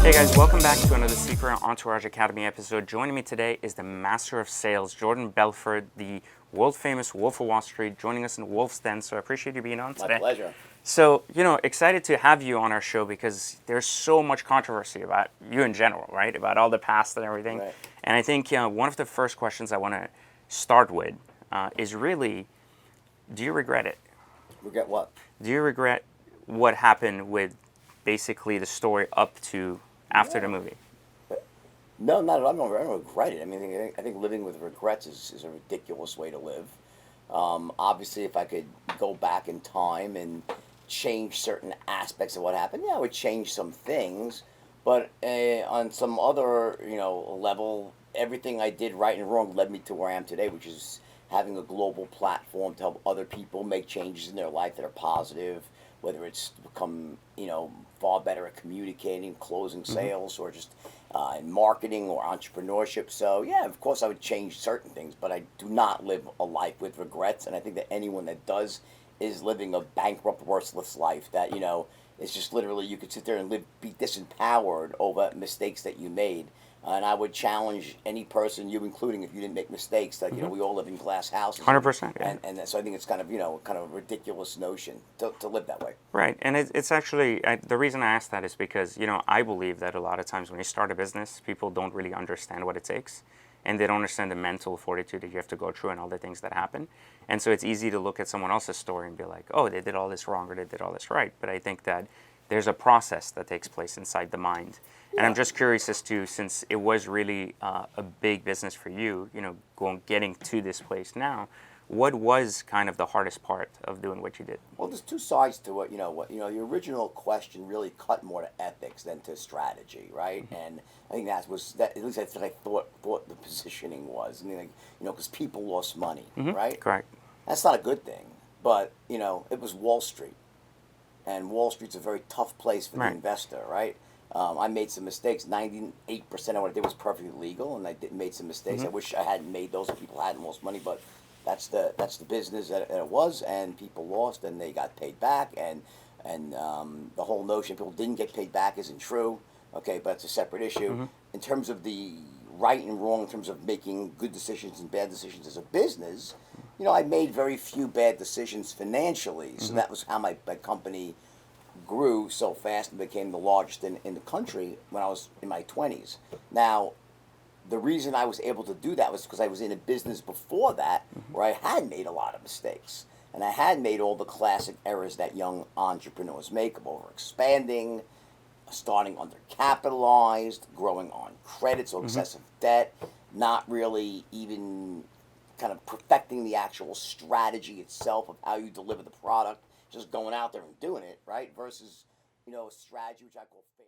Hey guys, welcome back to another Secret Entourage Academy episode. Joining me today is the Master of Sales, Jordan Belfort, the world-famous Wolf of Wall Street, joining us in Wolf's Den. So I appreciate you being on today. My pleasure. So, excited to have you on our show because there's so much controversy about you in general, right? About all the past and everything. Right. And I think one of the first questions I want to start with is really, do you regret it? Regret what? Do you regret what happened with basically the story up to after the movie? No, not at all. I don't regret it. I think living with regrets is a ridiculous way to live. Obviously, if I could go back in time and change certain aspects of what happened, yeah, I would change some things. But on some other, level, everything I did right and wrong led me to where I am today, which is having a global platform to help other people make changes in their life that are positive, whether it's to become, far better at communicating, closing sales, or just in marketing or entrepreneurship. So, yeah, of course I would change certain things, but I do not live a life with regrets. And I think that anyone that does is living a bankrupt, worthless life that, it's just literally you could sit there and be disempowered over mistakes that you made. And I would challenge any person, you including, if you didn't make mistakes, that, we all live in glass houses. 100%. Yeah. And so I think it's kind of a ridiculous notion to live that way. Right. And it's actually, the reason I ask that is because, I believe that a lot of times when you start a business, people don't really understand what it takes. And they don't understand the mental fortitude that you have to go through and all the things that happen. And so it's easy to look at someone else's story and be like, oh, they did all this wrong or they did all this right. But I think that there's a process that takes place inside the mind. And I'm just curious as to, since it was really a big business for you, getting to this place now, what was kind of the hardest part of doing what you did? Well, there's two sides to it. The original question really cut more to ethics than to strategy, right? And I think at least that's what I thought the positioning was. Because people lost money, right? Correct. That's not a good thing. But, it was Wall Street. And Wall Street's a very tough place for the investor, right? I made some mistakes. 98% of what I did was perfectly legal, and I made some mistakes. I wish I hadn't made those and people hadn't lost money, but that's the business that it was, and people lost, and they got paid back, and the whole notion people didn't get paid back isn't true. Okay, but it's a separate issue. In terms of the right and wrong, in terms of making good decisions and bad decisions as a business, I made very few bad decisions financially, so that was how my company grew so fast and became the largest in the country when I was in my 20s. Now, the reason I was able to do that was because I was in a business before that where I had made a lot of mistakes. And I had made all the classic errors that young entrepreneurs make of over expanding, starting undercapitalized, growing on credit, so excessive debt, not really even kind of perfecting the actual strategy itself of how you deliver the product, just going out there and doing it, right? Versus, a strategy which I call fail.